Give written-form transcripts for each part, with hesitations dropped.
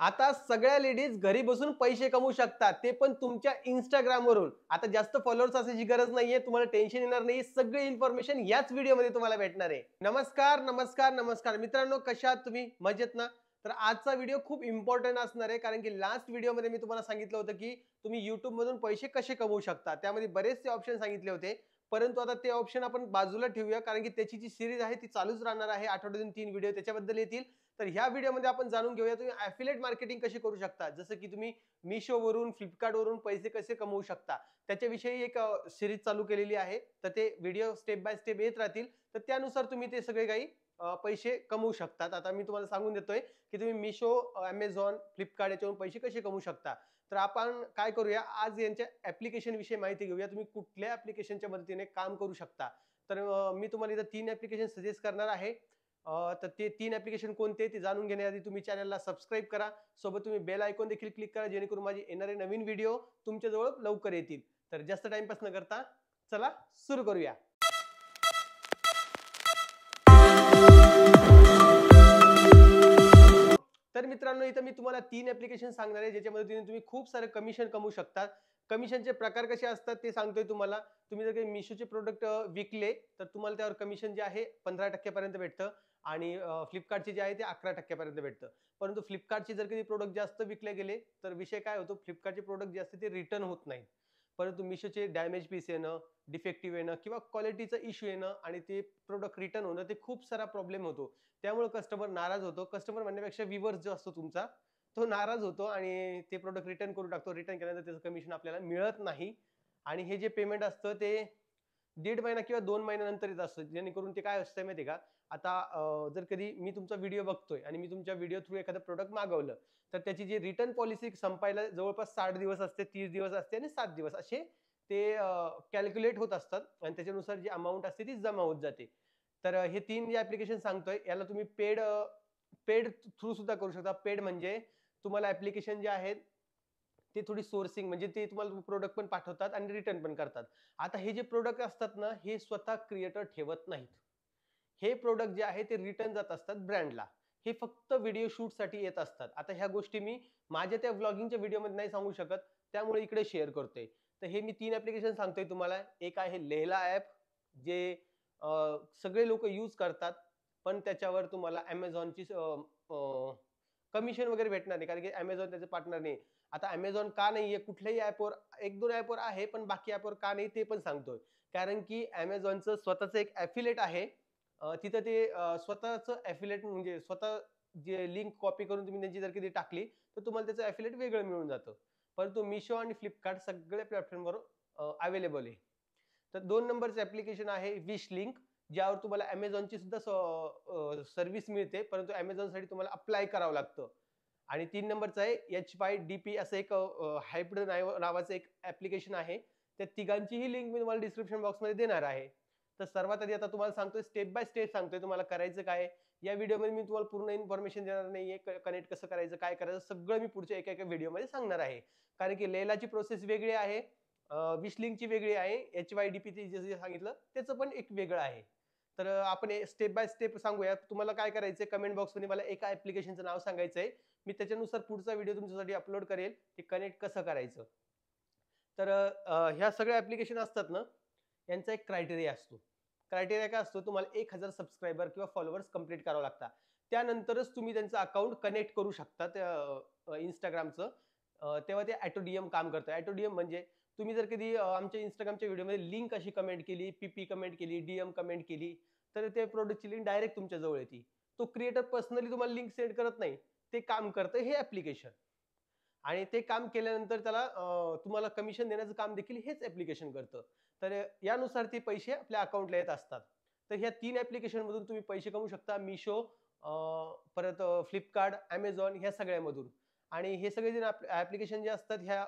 आता सगळ्या लेडीज घरी बसून पैसे कमवू शकतात, ते पण तुमच्या Instagram वरून. आता जास्त फॉलोअर्स असायची गरज नाहीये, तुम्हाला टेन्शन येणार नाही. सगळी इन्फॉर्मेशन याच व्हिडिओमध्ये तुम्हाला भेटणार आहे. नमस्कार, नमस्कार, नमस्कार मित्रांनो, कशा आहात तुम्ही? मजेत ना? तर आजचा व्हिडिओ खूप इम्पॉर्टंट असणार आहे, कारण की लास्ट व्हिडिओमध्ये मी तुम्हाला सांगितलं होतं की तुम्ही YouTube मधून पैसे कसे कमवू शकता. त्यामध्ये बरेचसे ऑप्शन सांगितले होते. परंतु आता ते ऑप्शन आपण बाजूला ठेवूया, कारण की त्याची जी सीरीज आहे ती चालूच राहणार आहे. आठवड्यातून 3 व्हिडिओ त्याच्याबद्दल येतील. तर ह्या व्हिडिओमध्ये आपण जाणून घेऊया तुम्ही ॲफिलिएट मार्केटिंग कशी करू शकता. जसं की तुम्ही Mishoवरून, Flipkartवरून पैसे कसे कमवू शकता. त्याच्याविषयी एक सीरीज चालू केलेली आहे. तर ते व्हिडिओ स्टेप बाय स्टेप येत राहतील. तर त्यानुसार तुम्ही ते सगळे काही पैसे कमवू शकतात. आता मी तुम्हाला सांगून देतोय की तुम्ही Misho, Amazon, Flipkart याच्यावरून पैसे कसे कमवू शकता. तर आपण काय करूया, आज यांच्या ॲप्लिकेशन विषयी माहिती घेऊया. तुम्ही कुठल्या ॲप्लिकेशनच्या मदतीने काम करू शकता. तर मी तुम्हाला इथं 3 ॲप्लिकेशन सजेस्ट करणार आहे. तर ते 3 ॲप्लिकेशन कोणते ते जाणून घेण्याआधी तुम्ही चॅनलला सबस्क्राईब करा. सोबत तुम्ही बेल आयकॉन देखील क्लिक करा, जेणेकरून माझे येणारे नवीन व्हिडिओ तुमच्याजवळ लवकर येतील. तर जास्त टाईमपास न करता चला सुरू करूया. तर मित्रांनो, इथं मी तुम्हाला 3 ॲप्लिकेशन सांगणार आहे, ज्याच्यामध्ये तुम्ही खूप सारे कमिशन कमवू शकता. कमिशनचे प्रकार कसे असतात ते सांगतोय तुम्हाला. तुम्ही जर काही Mishoचे प्रॉडक्ट विकले, तर तुम्हाला त्यावर कमिशन जे आहे 15% पर्यंत भेटतं आणि Flipkartचे जे आहे ते 11% पर्यंत भेटतं. परंतु Flipkartचे जर कधी प्रॉडक्ट जास्त विकले गेले, तर विषय काय होतो, Flipkartचे प्रॉडक्ट जे असते ते रिटर्न होत नाहीत. परंतु Mishoचे डॅमेज पीस येणं, डिफेक्टिव्ह येणं किंवा क्वालिटीचा इश्यू येणं आणि ते प्रॉडक्ट रिटर्न होणं, ते खूप सारा प्रॉब्लेम होतो. त्यामुळे कस्टमर नाराज होतो. कस्टमर म्हणण्यापेक्षा व्ह्यूअर्स जो असतो तुमचा, तो नाराज होतो आणि ते प्रॉडक्ट रिटर्न करून टाकतो. रिटर्न केल्यानंतर त्याचं कमिशन आपल्याला मिळत नाही आणि हे जे पेमेंट असतं ते 1.5 महिना किंवा 2 महिन्यानंतर येत असतं. जेणेकरून ते काय असतं माहिती आहे का? आता जर कधी मी तुमचा व्हिडिओ बघतोय आणि मी तुमच्या व्हिडिओ थ्रू एखादं प्रॉडक्ट मागवलं, तर त्याची जी रिटर्न पॉलिसी संपायला जवळपास 60 दिवस असते, 30 दिवस असते आणि 7 दिवस असे ते कॅल्क्युलेट होत असतात आणि त्याच्यानुसार जी अमाउंट असते ती जमा होत जाते. तर हे 3 जे ॲप्लिकेशन सांगतोय, याला तुम्ही पेड पेड थ्रू सुद्धा करू शकता. पेड म्हणजे तुम्हाला ॲप्लिकेशन जे आहेत ते थोडी सोर्सिंग म्हणजे ते तुम्हाला प्रॉडक्ट पण पाठवतात आणि रिटर्न पण करतात. आता हे जे प्रॉडक्ट असतात ना, हे स्वतः क्रिएटर ठेवत नाहीत. हे प्रॉडक्ट जे आहे ते रिटर्न जात असतात ब्रँडला. हे फक्त व्हिडिओ शूटसाठी येत असतात. आता ह्या गोष्टी मी माझ्या त्या व्लॉगिंगच्या व्हिडिओमध्ये नाही सांगू शकत. त्यामुळे इकडे शेअर करतोय. तर हे मी 3 ॲप्लिकेशन सांगतोय तुम्हाला. एक आहे लेहला ॲप, जे सगळे लोक यूज करतात. पण त्याच्यावर तुम्हाला Amazonची कमिशन वगैरे भेटणार नाही, कारण की Amazon त्याचं पार्टनर नाही. आता Amazon का नाहीये? कुठल्याही ॲपवर 1-2 ॲपवर आहे, पण बाकी ॲपवर का नाही ते पण सांगतोय. कारण की Amazonचं स्वतःचं एक ॲफिलिएट आहे. तिथं ते स्वतःचं ॲफिलिएट म्हणजे स्वतः जे लिंक कॉपी करून तुम्ही त्यांची जर कधी टाकली, तर तुम्हाला त्याचं ॲफिलिएट वेगळं मिळून जातं. परंतु Misho आणि Flipkart सगळ्या प्लॅटफॉर्मवर अवेलेबल आहे. तर 2 नंबरचं ॲप्लिकेशन आहे विश लिंक, ज्यावर तुम्हाला Amazonची सुद्धा सर्व्हिस मिळते, परंतु Amazonसाठी तुम्हाला अप्लाय करावं लागतं. आणि 3 नंबरचं आहे HYDP असं एक हायब्रिड नावाचं एक ॲप्लिकेशन आहे. त्या तिघांचीही लिंक मी तुम्हाला डिस्क्रिप्शन बॉक्समध्ये देणार आहे. तर सर्वात आधी आता तुम्हाला सांगतोय, स्टेप बाय स्टेप सांगतोय तुम्हाला करायचं काय. या व्हिडिओमध्ये मी तुम्हाला पूर्ण इन्फॉर्मेशन देणार नाहीये. कनेक्ट कसं करायचं, काय करायचं सगळं मी पुढच्या एका व्हिडिओमध्ये सांगणार आहे. कारण की लेलाची प्रोसेस वेगळी आहे, विश लिंकची वेगळी आहे, HYDPची जे सांगितलं त्याचं पण एक वेगळं आहे. तर आपण स्टेप बाय स्टेप सांगूया. तुम्हाला काय करायचंय, कमेंट बॉक्समध्ये मला एका ॲप्लिकेशनचं नाव सांगायचंय. मी त्याच्यानुसार पुढचा व्हिडिओ तुमच्यासाठी अपलोड करेल, ते कनेक्ट कसं करायचं. तर ह्या सगळ्या ॲप्लिकेशन असतात ना, यांचा एक क्रायटेरिया असतो. क्रायटेरिया काय असतो, तुम्हाला 1000 सबस्क्रायबर किंवा फॉलोअर्स कंप्लीट करावं लागतात. त्यानंतरच तुम्ही त्यांचं अकाउंट कनेक्ट करू शकता त्या Instagramचं. तेव्हा ते ऑटो डीएम काम करतं. ऑटो डीएम म्हणजे तुम्ही जर कधी आमच्या Instagramच्या व्हिडिओमध्ये लिंक अशी कमेंट केली, पीपी कमेंट केली, डीएम कमेंट केली, तर ते प्रॉडक्टची लिंक डायरेक्ट तुमच्या जवळ येते. तो क्रिएटर पर्सनली तुम्हाला लिंक सेंड करत नाही. ते काम करतं हे ॲप्लिकेशन. आणि ते काम केल्यानंतर त्याला तुम्हाला कमिशन देण्याचं काम देखील हेच ॲप्लिकेशन करतं. तर यानुसार ते पैसे आपल्या अकाउंटला येत असतात. तर ह्या 3 ॲप्लिकेशन मधून तुम्ही पैसे कमवू शकता. Misho, परत Flipkart, Amazon ह्या सगळ्यामधून. आणि हे सगळे जे ॲप्लिकेशन जे असतात ह्या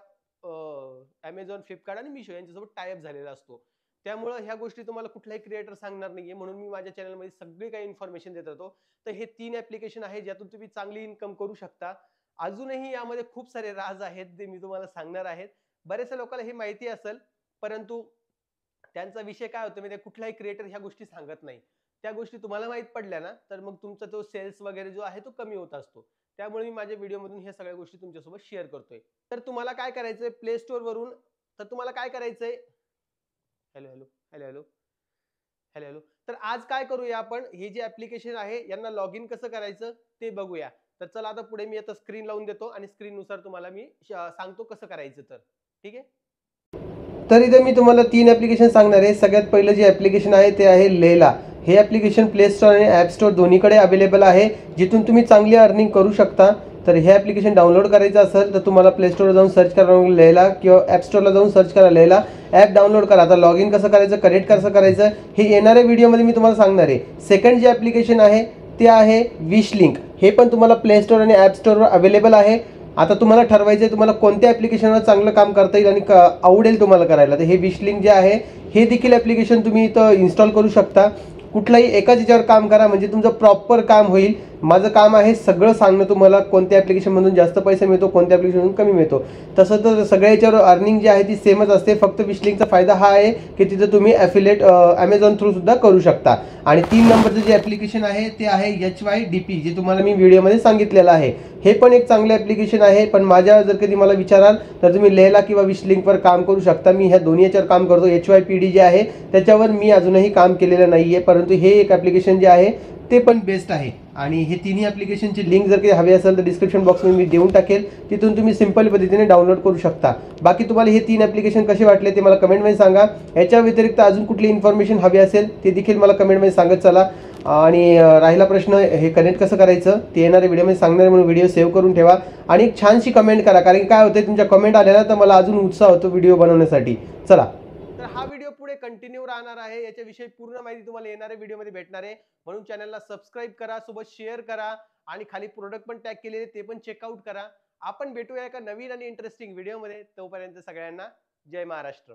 Amazon, Flipkart आणि Misho यांच्यासोबत टाय अप झालेला असतो. त्यामुळे ह्या गोष्टी तुम्हाला कुठलाही क्रिएटर सांगणार नाहीये, म्हणून मी माझ्या चॅनलमध्ये सगळी काही इन्फॉर्मेशन देत राहतो. तर हे 3 ॲप्लिकेशन आहे, ज्यातून तुम्ही चांगली इन्कम करू शकता. अजूनही यामध्ये खूप सारे राज आहेत, जे मी तुम्हाला सांगणार आहेत. बऱ्याचशा लोकांना हे माहिती असेल, परंतु त्यांचा विषय काय होतो माहिती आहे, कुठलाही क्रिएटर ह्या गोष्टी सांगत नाही. त्या गोष्टी तुम्हाला माहीत पडल्या ना, तर मग तुमचा तो सेल्स वगैरे जो आहे तो कमी होत असतो. त्यामुळे मी माझ्या व्हिडिओमधून ह्या सगळ्या गोष्टी तुमच्यासोबत शेअर करतोय. तर तुम्हाला काय करायचंय प्ले स्टोअर वरून, तर तुम्हाला काय करायचंय, hello hello hello hello hello hello तर आज काय करूया आपण, हे जे ऍप्लिकेशन आहे यांना लॉग इन कसं करायचं ते बघूया. तर चला आता पुढे मी आता स्क्रीन लावून देतो आणि स्क्रीन नुसार तुम्हाला मी सांगतो कसं करायचं. तर ठीक आहे. तर इथे मी तुम्हाला 3 ऍप्लिकेशन सांगणार आहे. सगळ्यात पहिलं जे ऍप्लिकेशन आहे ते आहे लेला. हे ऍप्लिकेशन प्ले स्टोअर आणि ऍप स्टोअर दोन्हीकडे अवेलेबल आहे, जिथून तुम्ही चांगली अर्निंग करू शकता. तर हे ऍप्लिकेशन डाउनलोड करायचं असेल तर तुम्हाला प्ले स्टोअरला जाऊन सर्च करा लेला, किंवा ऍप स्टोअरला जाऊन सर्च करा लेला, ऍप डाउनलोड करा. आता लॉग इन कसं करायचं, कनेक्ट कसं करायचं हे येणाऱ्या व्हिडिओमध्ये मी तुम्हाला सांगणार आहे. सेकंड जे ऍप्लिकेशन आहे ते आहे विश लिंक. हे पण तुम्हाला प्ले स्टोअर आणि ऍप स्टोअरवर अवेलेबल आहे. आता तुम्हाला ठरवायचं आहे तुम्हाला कोणत्या ऍप्लिकेशनवर चांगलं काम करता येईल आणि आवडेल तुम्हाला करायला. तर हे विश लिंक जे आहे हे देखील ऍप्लिकेशन तुम्ही इथं इन्स्टॉल करू शकता. कुठलाही एकाच याच्यावर काम करा म्हणजे तुमचं प्रॉपर काम होईल. माझं काम आहे सगळं सांगणं तुम्हाला, कोणत्या ऍप्लिकेशनमधून जास्त पैसा मिळतो, कोणत्या ऍप्लिकेशनमधून कमी मिळतो. तसं तर सगळ्या याच्यावर अर्निंग जी आहे ती सेमच असते. फक्त विश लिंकचा फायदा हा आहे की तिथं तुम्ही ॲफिलिएट अमेझॉन थ्रू सुद्धा करू शकता. आणि 3 नंबरचं जे ऍप्लिकेशन आहे ते आहे HYDP, जे तुम्हाला मी व्हिडिओमध्ये सांगितलेलं आहे. हे पण एक चांगलं ऍप्लिकेशन आहे, पण माझ्या जर कधी मला विचाराल तर तुम्ही लेला किंवा विश लिंकवर काम करू शकता. मी ह्या दोन्ही याच्यावर काम करतो. HYPD जे आहे त्याच्यावर मी अजूनही काम केलेलं नाहीये, परंतु हे एक ऍप्लिकेशन जे आहे ते पण बेस्ट आहे. आणि हे तिन्ही ऍप्लिकेशनची लिंक जर काही हवी असेल तर डिस्क्रिप्शन बॉक्समध्ये मी देऊन टाकेल, तिथून तुम्ही सिंपल पद्धतीने डाउनलोड करू शकता. बाकी तुम्हाला हे 3 ऍप्लिकेशन कसे वाटले ते मला कमेंटमध्ये सांगा. याच्या व्यतिरिक्त अजून कुठली इन्फॉर्मेशन हवी असेल ते देखील मला कमेंटमध्ये सांगत चला. आणि राहिला प्रश्न हे कनेक्ट कसं करायचं ते येणाऱ्या व्हिडिओमध्ये सांगणार, म्हणून व्हिडिओ सेव्ह करून ठेवा आणि एक छानशी कमेंट करा, कारण काय होतं तुमच्या कमेंट आल्या ना तर मला अजून उत्साह होतो व्हिडिओ बनवण्यासाठी. चला, तर हा व्हिडिओ पुढे कंटिन्यू राहणार आहे. याच्याविषयी पूर्ण माहिती तुम्हाला येणाऱ्या व्हिडिओमध्ये भेटणार आहे, म्हणून चॅनलला सबस्क्राईब करा, सोबत शेअर करा आणि खाली प्रोडक्ट पण टॅग केलेले ते पण चेकआउट करा. आपण भेटूया एका नवीन आणि इंटरेस्टिंग व्हिडिओमध्ये. तोपर्यंत सगळ्यांना जय महाराष्ट्र.